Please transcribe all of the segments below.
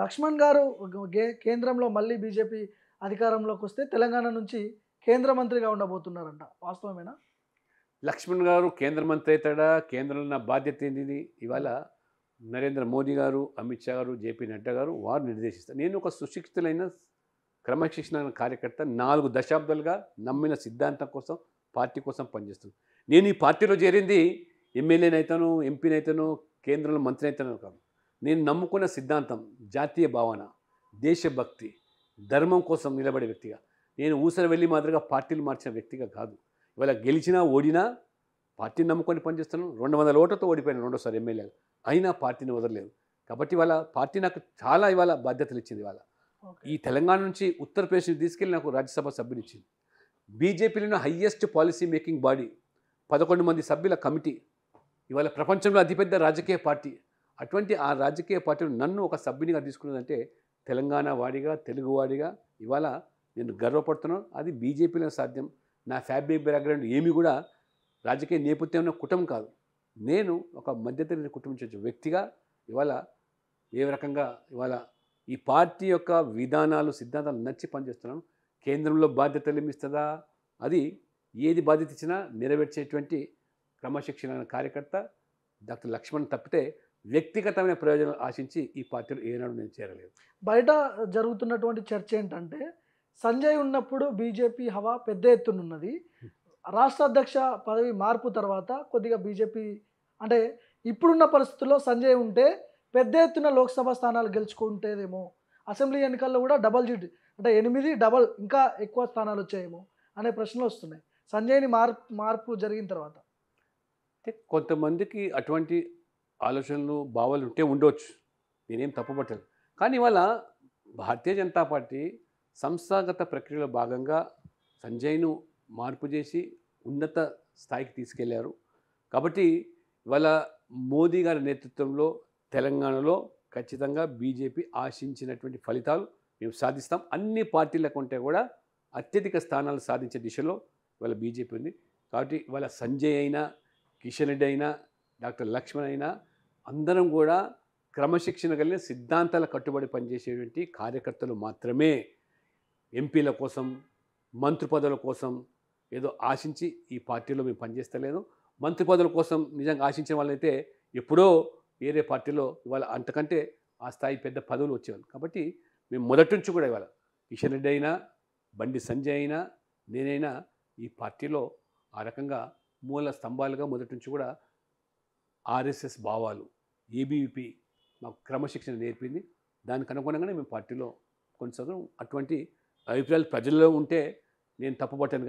లక్ష్మణ్ గారు కేంద్రంలో మళ్ళీ బీజేపీ అధికారంలోకి వస్తే తెలంగాణ నుంచి కేంద్ర మంత్రిగా ఉండబోతున్నారంట. వాస్తవమేనా? లక్ష్మణ్ గారు కేంద్ర మంత్రి అవుతాడా? కేంద్రంలో నా బాధ్యత ఏంటిది? ఇవాళ నరేంద్ర మోదీ గారు, అమిత్ షా గారు, జేపీ నడ్డా గారు వారు నిర్దేశిస్తారు. నేను ఒక సుశిక్షితులైన క్రమశిక్షణ కార్యకర్త 4 దశాబ్దాలుగా నమ్మిన సిద్ధాంతం కోసం, పార్టీ కోసం పనిచేస్తున్నాను. నేను ఈ పార్టీలో చేరింది ఎమ్మెల్యేనైతాను, ఎంపీనైతాను, కేంద్రంలో మంత్రి అయితాను కాదు. నేను నమ్ముకున్న సిద్ధాంతం జాతీయ భావన, దేశభక్తి, ధర్మం కోసం నిలబడే వ్యక్తిగా. నేను ఊసర వెళ్ళి మాదిరిగా పార్టీలు మార్చిన వ్యక్తిగా కాదు. ఇవాళ గెలిచినా ఓడినా పార్టీని నమ్ముకొని పనిచేస్తున్నాను. 200 ఓట్లతో ఓడిపోయాను రెండోసారి ఎమ్మెల్యేగా. అయినా పార్టీని వదలలేదు. కాబట్టి ఇవాళ పార్టీ నాకు చాలా ఇవాళ బాధ్యతలు ఇచ్చింది. ఇవాళ ఈ తెలంగాణ నుంచి ఉత్తరప్రదేశ్ తీసుకెళ్ళి నాకు రాజ్యసభ సభ్యునిచ్చింది. బీజేపీలో హయ్యెస్ట్ పాలసీ మేకింగ్ బాడీ 11 మంది సభ్యుల కమిటీ. ఇవాళ ప్రపంచంలో అతిపెద్ద రాజకీయ పార్టీ. అటువంటి ఆ రాజకీయ పార్టీలో నన్ను ఒక సభ్యునిగా తీసుకున్నదంటే తెలంగాణ వాడిగా, తెలుగువాడిగా ఇవాళ నేను గర్వపడుతున్నాను. అది బీజేపీలో సాధ్యం. నా ఫ్యాబ్రిక్ బ్యాక్గ్రౌండ్ ఏమి కూడా రాజకీయ నేపథ్యం ఉన్న కుటుంబం కాదు. నేను ఒక మధ్యతరగతి కుటుంబం నుంచి వ్యక్తిగా ఇవాళ ఏ రకంగా ఇవాళ ఈ పార్టీ యొక్క విధానాలు, సిద్ధాంతాలు నచ్చి పనిచేస్తున్నాను. కేంద్రంలో బాధ్యతలు ఏమిస్తుందా? అది ఏది బాధ్యత ఇచ్చినా నెరవేర్చేటువంటి క్రమశిక్షణ కార్యకర్త డాక్టర్ లక్ష్మణ్ తప్పితే వ్యక్తిగతమైన ప్రయోజనాలు ఆశించి ఈ పార్టీలో ఏనాడు నేను చేరలేదు. బయట జరుగుతున్నటువంటి చర్చ ఏంటంటే సంజయ్ ఉన్నప్పుడు బీజేపీ హవా పెద్ద ఎత్తునున్నది. రాష్ట్ర అధ్యక్ష పదవి మార్పు తర్వాత కొద్దిగా బీజేపీ అంటే ఇప్పుడున్న పరిస్థితుల్లో సంజయ్ ఉంటే పెద్ద ఎత్తున లోక్సభ స్థానాలు గెలుచుకుంటేదేమో, అసెంబ్లీ ఎన్నికల్లో కూడా డబల్ జీట్ అంటే 8 డబల్ ఇంకా ఎక్కువ స్థానాలు వచ్చాయేమో అనే ప్రశ్నలు వస్తున్నాయి సంజయ్ని మార్పు జరిగిన తర్వాత. అంటే కొంతమందికి అటువంటి ఆలోచనలు, భావాలు ఉంటే ఉండవచ్చు. నేనేం తప్పుపట్టలేదు. కానీ ఇవాళ భారతీయ జనతా పార్టీ సంస్థాగత ప్రక్రియలో భాగంగా సంజయ్ను మార్పు చేసి ఉన్నత స్థాయికి తీసుకెళ్లారు. కాబట్టి ఇవాళ మోదీ గారి నేతృత్వంలో తెలంగాణలో ఖచ్చితంగా బీజేపీ ఆశించినటువంటి ఫలితాలు మేము సాధిస్తాం. అన్ని పార్టీల కంటే కూడా అత్యధిక స్థానాలు సాధించే దిశలో ఇవాళ బీజేపీ ఉంది. కాబట్టి ఇవాళ సంజయ్ అయినా, కిషన్ రెడ్డి అయినా, డాక్టర్ లక్ష్మణ్ అయినా అందరం కూడా క్రమశిక్షణ కలిగిన సిద్ధాంతాల కట్టుబడి పనిచేసేటువంటి కార్యకర్తలు మాత్రమే. ఎంపీల కోసం, మంత్రి పదవుల కోసం ఏదో ఆశించి ఈ పార్టీలో మేము పనిచేస్తలేదు. మంత్రి పదవుల కోసం నిజంగా ఆశించిన వాళ్ళైతే ఎప్పుడో వేరే పార్టీలో ఇవాళ అంతకంటే ఆ స్థాయి పెద్ద పదవులు వచ్చేవాళ్ళు. కాబట్టి మేము మొదటి నుంచి కూడా ఇవాళ కిషన్ రెడ్డి అయినా, బండి సంజయ్ అయినా, నేనైనా ఈ పార్టీలో ఆ రకంగా మూల స్తంభాలుగా మొదటి నుంచి కూడా ఆర్ఎస్ఎస్ భావాలు, ఏబీవీపీ మాకు క్రమశిక్షణ నేర్పింది. దానికి అనుగుణంగానే మేము పార్టీలో కొనసాగం. అటువంటి అభిప్రాయాలు ప్రజల్లో ఉంటే నేను తప్పుపట్టాను.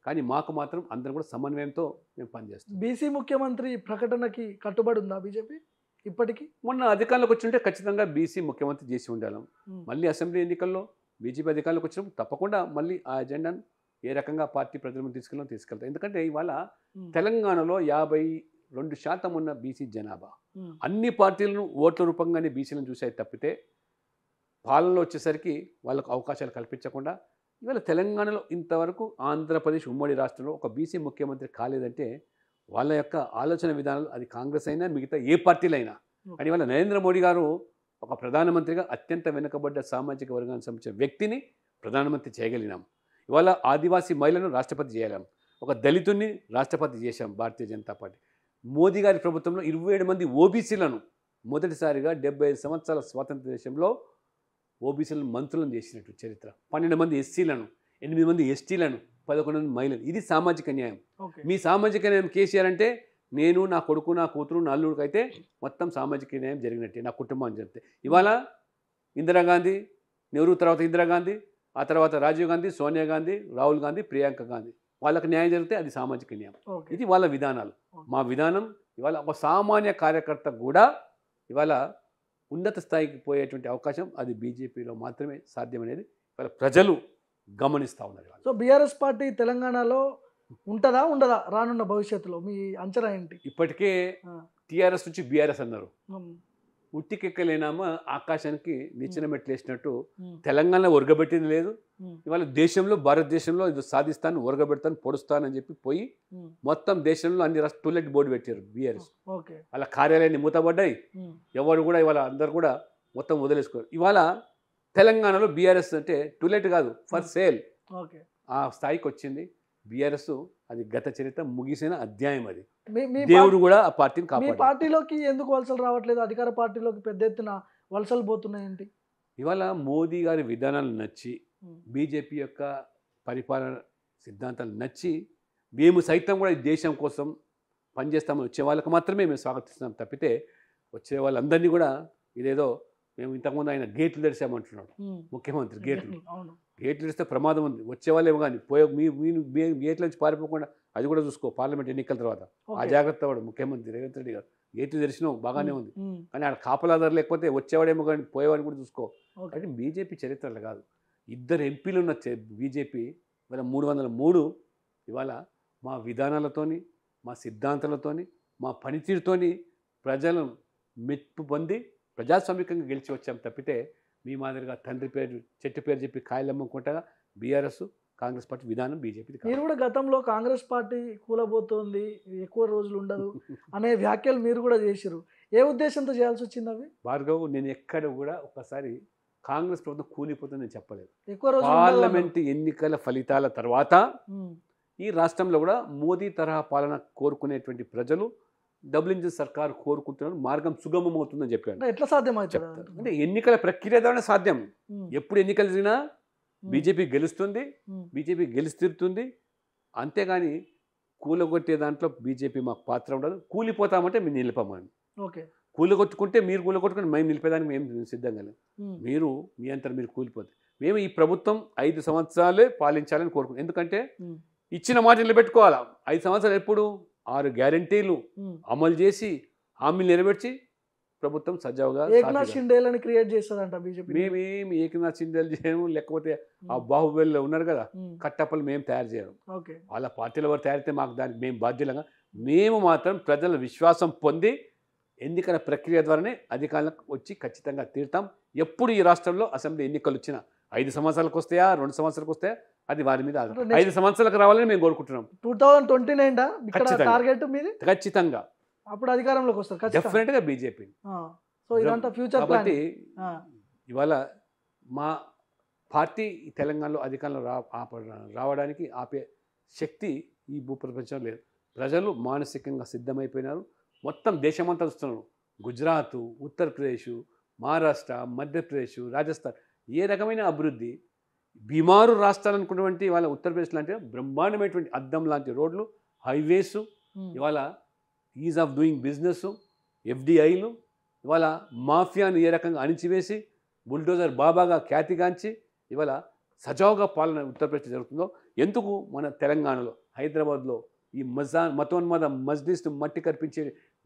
కానీ మాకు మాత్రం అందరం కూడా సమన్వయంతో మేము పనిచేస్తాం. బీసీ ముఖ్యమంత్రి ప్రకటనకి కట్టుబడి ఉందా బీజేపీ ఇప్పటికీ? మొన్న అధికారంలోకి వచ్చి ఉంటే ఖచ్చితంగా బీసీ ముఖ్యమంత్రి చేసి ఉండాలి. మళ్ళీ అసెంబ్లీ ఎన్నికల్లో బీజేపీ అధికారంలోకి వచ్చినప్పుడు తప్పకుండా మళ్ళీ ఆ ఎజెండాను ఏ రకంగా పార్టీ ప్రజల ముందు తీసుకెళ్తాం. ఎందుకంటే ఇవాళ తెలంగాణలో 52% ఉన్న బీసీ జనాభా అన్ని పార్టీలను ఓట్ల రూపంగానే బీసీలను చూసాయి తప్పితే పాలనలో వచ్చేసరికి వాళ్ళకు అవకాశాలు కల్పించకుండా ఇవాళ తెలంగాణలో ఇంతవరకు ఆంధ్రప్రదేశ్ ఉమ్మడి రాష్ట్రంలో ఒక బీసీ ముఖ్యమంత్రి కాలేదంటే వాళ్ళ యొక్క ఆలోచన విధానాలు అది కాంగ్రెస్ అయినా మిగతా ఏ పార్టీలైనా. కానీ ఇవాళ నరేంద్ర మోడీ గారు ఒక ప్రధానమంత్రిగా అత్యంత వెనుకబడ్డ సామాజిక వర్గానికి సంబంధించిన వ్యక్తిని ప్రధానమంత్రి చేయగలిగినాం. ఇవాళ ఆదివాసీ మహిళను రాష్ట్రపతి చేయలేం. ఒక దళితుడిని రాష్ట్రపతి చేశాం భారతీయ జనతా పార్టీ. మోదీ గారి ప్రభుత్వంలో 27 మంది ఓబీసీలను మొదటిసారిగా 75 సంవత్సరాల స్వాతంత్ర దేశంలో ఓబీసీలను మంత్రులను చేసినట్టు చరిత్ర. 12 మంది ఎస్సీలను, 8 మంది ఎస్టీలను, 11 మంది మహిళలు. ఇది సామాజిక న్యాయం. మీ సామాజిక న్యాయం కేసీఆర్ అంటే నేను, నా కొడుకు, నా కూతురు, నా అల్లుడికి అయితే మొత్తం సామాజిక న్యాయం జరిగినట్టే, నా కుటుంబం చెప్తే. ఇవాళ ఇందిరాగాంధీ, నెహ్రూ తర్వాత ఇందిరాగాంధీ, ఆ తర్వాత రాజీవ్ గాంధీ, సోనియా గాంధీ, రాహుల్ గాంధీ, ప్రియాంక గాంధీ, వాళ్ళకి న్యాయం జరిగితే అది సామాజిక న్యాయం. ఇది వాళ్ళ విధానాలు. మా విధానం ఇవాళ ఒక సామాన్య కార్యకర్త కూడా ఇవాళ ఉన్నత స్థాయికి పోయేటువంటి అవకాశం అది బీజేపీలో మాత్రమే సాధ్యమనేది ఇవాళ ప్రజలు గమనిస్తూ ఉన్నారు. సో బీఆర్ఎస్ పార్టీ తెలంగాణలో ఉంటుందా ఉండదా రానున్న భవిష్యత్తులో మీ అంచనా ఏంటి? ఇప్పటికే టీఆర్ఎస్ నుంచి బీఆర్ఎస్ అన్నారు. ఉట్టికెక్కలేనామా ఆకాశానికి నిచ్చెన మెట్లేసినట్టు తెలంగాణ ఒరగబెట్టింది లేదు. ఇవాళ దేశంలో, భారతదేశంలో ఇది సాధిస్తాను, ఒరగబెడతాను, పొడుస్తానని చెప్పి పోయి మొత్తం దేశంలో అన్ని టూలెట్ బోర్డు పెట్టారు బీఆర్ఎస్. వాళ్ళ కార్యాలయాన్ని మూతపడ్డాయి. ఎవరు కూడా ఇవాళ అందరు కూడా మొత్తం వదిలేసుకోరు. ఇవాళ తెలంగాణలో బీఆర్ఎస్ అంటే టూలెట్ కాదు, ఫర్ సేల్ ఓకే. ఆ స్థాయికి వచ్చింది బీఆర్ఎస్. అది గత చరిత్ర ముగిసిన అధ్యాయం. అది మీ మీ దేవుడు కూడా ఆ పార్టీని మీ కాపాడు. పార్టీలోకి ఎందుకు వలసలు రావట్లేదు? అధికార పార్టీలోకి పెద్ద ఎత్తున వలసలు పోతున్నాయేంటి? ఇవాళ మోదీ గారి విధానాలు నచ్చి, ఉమ్, బీజేపీ యొక్క పరిపాలన సిద్ధాంతాలు నచ్చి, మేము సైతం కూడా ఈ దేశం కోసం పనిచేస్తామని వచ్చే వాళ్ళకి మాత్రమే మేము స్వాగతిస్తున్నాం తప్పితే, వచ్చే వాళ్ళందరినీ కూడా ఇదేదో మేము ఇంతకుముందు ఆయన గేట్లు తెరిచామంటున్నాడు ఉమ్, ముఖ్యమంత్రి. గేట్లు అవును. గేట్లు తెరిస్తే ప్రమాదం ఉంది. వచ్చే వాళ్ళేమో కానీ పోయే మీ గేట్ల నుంచి పారిపోకుండా అది కూడా చూసుకో. పార్లమెంట్ ఎన్నికల తర్వాత ఆ ఓకే. జాగ్రత్త వాడు ముఖ్యమంత్రి రేవంత్ రెడ్డి గారు. గేట్లు తెరిచినావు బాగానే ఉంది, ఉమ్, కానీ ఆడ కాపలాదారు లేకపోతే వచ్చేవాడేమో కానీ పోయేవాడిని కూడా చూసుకో. ఓకే. అంటే బీజేపీ చరిత్రలు కాదు. ఇద్దరు ఎంపీలు ఉన్న బీజేపీ ఇవాళ 303 ఇవాళ మా విధానాలతోని, మా సిద్ధాంతాలతోని, మా పనితీరుతోని ప్రజలను మెప్పు పొంది ప్రజాస్వామికంగా గెలిచి వచ్చాం తప్పితే, మీ మాదిరిగా తండ్రి పేరు చెట్టు పేరు చెప్పి కాయలమ్ముకుంటా బీఆర్ఎస్ కాంగ్రెస్ పార్టీ విధానం బీజేపీ. మీరు కూడా గతంలో కాంగ్రెస్ పార్టీ కూలబోతోంది, ఎక్కువ రోజులు ఉండదు అనే వ్యాఖ్యలు మీరు కూడా చేసిరు. ఏ ఉద్దేశంతో చేయాల్సి వచ్చింది అవి? భార్గవ్, నేను ఎక్కడ కూడా ఒకసారి కాంగ్రెస్ ప్రభుత్వం కూలిపోతుందని నేను చెప్పలేదు. ఎక్కువ రోజులు ఉండదు పార్లమెంట్ ఎన్నికల ఫలితాల తర్వాత ఉమ్, ఈ రాష్ట్రంలో కూడా మోదీ తరహా పాలన కోరుకునేటువంటి ప్రజలు డబుల్ ఇంజిన్ సర్కారు కోరుకుంటున్నారు, మార్గం సుగమం అవుతుందని చెప్పాను. అంటే ఎట్లా సాధ్యమవుతుంది? చెప్తారు. అంటే ఎన్నికల ప్రక్రియ ద్వారా సాధ్యం. ఎప్పుడు ఎన్నికలు జరిగినా బీజేపీ గెలుస్తుంది, బీజేపీ గెలిచి తీరుతుంది. అంతేగాని కూలగొట్టే దాంట్లో బీజేపీ మాకు పాత్ర ఉండదు. కూలిపోతామంటే మేము నిలిపమని. ఓకే. కూలగొట్టుకుంటే మీరు కూలగొట్టుకుంటే మేము నిలిపేదానికి మేము సిద్ధంగా లేము. మీరు మీ అంతా మీరు కూలిపోతే, మేము ఈ ప్రభుత్వం 5 సంవత్సరాలే పాలించాలని కోరుకుంటాం. ఎందుకంటే ఇచ్చిన మాట నిలబెట్టుకోవాలా. 5 సంవత్సరాలు ఎప్పుడు 6 గ్యారంటీలు అమలు చేసి హామీలు నెరవేర్చి ప్రభుత్వం సజావుగా ఏకనాథ్ షిండేలని క్రియేట్ చేస్తుందంట బీజేపీ. మేమేమి ఏకనాథ్ షిండేలు చేయము, లేకపోతే ఆ బాహుబలిలో ఉన్నారు కదా కట్టప్పలు మేము తయారు చేయము. ఓకే. వాళ్ళ పార్టీల వారు తయారైతే మాకు దానికి మేము బాధ్యులంగా, మేము మాత్రం ప్రజల విశ్వాసం పొంది ఎన్నికల ప్రక్రియ ద్వారానే అధికారులకు వచ్చి ఖచ్చితంగా తీరుతాం. ఎప్పుడు ఈ రాష్ట్రంలో అసెంబ్లీ ఎన్నికలు వచ్చినా 5 సంవత్సరాలకు వస్తాయా 2 సంవత్సరాలకు వస్తాయా అది వారి మీద. 5 సంవత్సరాలకు రావాలని మేము కోరుకుంటున్నాం. 2029 ఇక్కడ ఖచ్చితంగా. టార్గెట్ మీది? ఖచ్చితంగా అప్పుడు అధికారంలోకి వస్తారు ఖచ్చితంగా. డెఫినెట్గా బీజేపీ. సో ఇదంతా ఫ్యూచర్ ప్లాన్. కాబట్టి ఇవాళ మా పార్టీ తెలంగాణలో అధికారంలో రావడానికి ఆపే శక్తి ఈ భూప్రపంచంలో లేదు. ప్రజలు మానసికంగా సిద్ధమైపోయినారు. మొత్తం దేశమంతా చూస్తున్నారు. గుజరాత్, ఉత్తరప్రదేశ్, మహారాష్ట్ర, మధ్యప్రదేశ్, రాజస్థాన్ ఏ రకమైన అభివృద్ధి, బీమారు రాష్ట్రాలు అనుకున్నటువంటి ఇవాళ ఉత్తరప్రదేశ్ లాంటి బ్రహ్మాండమైనటువంటి అద్దం లాంటి రోడ్లు, హైవేస్, ఇవాళ ఈజ్ ఆఫ్ డూయింగ్ బిజినెస్, ఎఫ్డిఐలు, ఇవాళ మాఫియాను ఏ రకంగా అణిచివేసి బుల్డోజర్ బాబాగా ఖ్యాతిగాంచి ఇవాళ సజావుగా పాలన ఉత్తరప్రదేశ్ జరుగుతుందో, ఎందుకు మన తెలంగాణలో హైదరాబాద్లో ఈ మతోన్మాద మజ్లిస్ మట్టి కల్పించే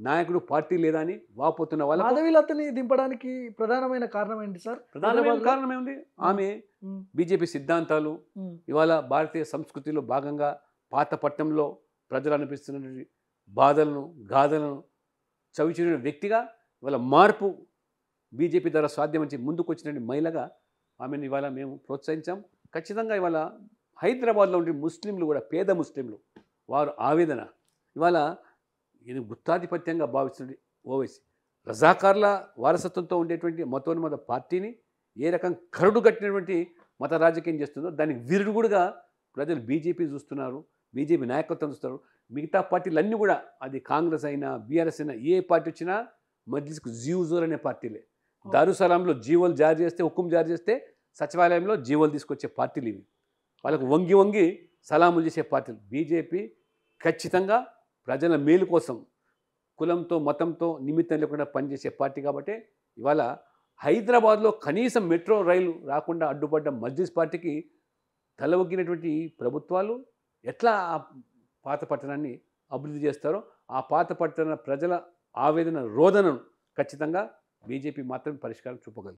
నాయకుడు పార్టీ లేదా అని వాపోతున్న వాళ్ళ మాధవీలతని దింపడానికి ప్రధానమైన కారణం ఏంటి సార్? ప్రధానమైన కారణం ఏముంది? ఆమె బీజేపీ సిద్ధాంతాలు, ఇవాళ భారతీయ సంస్కృతిలో భాగంగా పాత పట్టణంలో ప్రజలు అనిపిస్తున్న బాధలను గాథలను చవిచూరిన వ్యక్తిగా ఇవాళ మార్పు బీజేపీ ద్వారా సాధ్యమని ముందుకు వచ్చిన మహిళగా ఆమెను ఇవాళ మేము ప్రోత్సహించాం. ఖచ్చితంగా ఇవాళ హైదరాబాద్లో ఉండే ముస్లింలు కూడా, పేద ముస్లింలు, వారు ఆవేదన ఇవాళ ఇది గుత్తాధిపత్యంగా భావిస్తున్న ఓవైసీ రజాకార్ల వారసత్వంతో ఉండేటువంటి మతోన్మత పార్టీని ఏ రకంగా కరుడు కట్టినటువంటి మత రాజకీయం చేస్తుందో దానికి విరుగుడుగా ప్రజలు బీజేపీ చూస్తున్నారు, బీజేపీ నాయకత్వం చూస్తున్నారు. మిగతా పార్టీలు అన్నీ కూడా, అది కాంగ్రెస్ అయినా బీఆర్ఎస్ అయినా ఏ పార్టీ వచ్చినా మజ్లిస్కు జీవోజోర్ అనే పార్టీలే. దారుసలాంలో జీవోలు జారీ చేస్తే, హుకుం జారీ చేస్తే సచివాలయంలో జీవోలు తీసుకొచ్చే పార్టీలు ఇవి. వాళ్ళకు వంగి వంగి సలాములు చేసే పార్టీలు. బీజేపీ ఖచ్చితంగా ప్రజల మేలు కోసం కులంతో మతంతో నిమిత్తం లేకుండా పనిచేసే పార్టీ. కాబట్టి ఇవాళ హైదరాబాద్లో కనీసం మెట్రో రైలు రాకుండా అడ్డుపడ్డ మజ్లిస్ పార్టీకి తలవగ్గినటువంటి ప్రభుత్వాలు ఎట్లా ఆ పాత పట్టణాన్ని అభివృద్ధి చేస్తారో, ఆ పాత పట్టణ ప్రజల ఆవేదన రోదనను ఖచ్చితంగా బీజేపీ మాత్రమే పరిష్కారం చూపగలదు.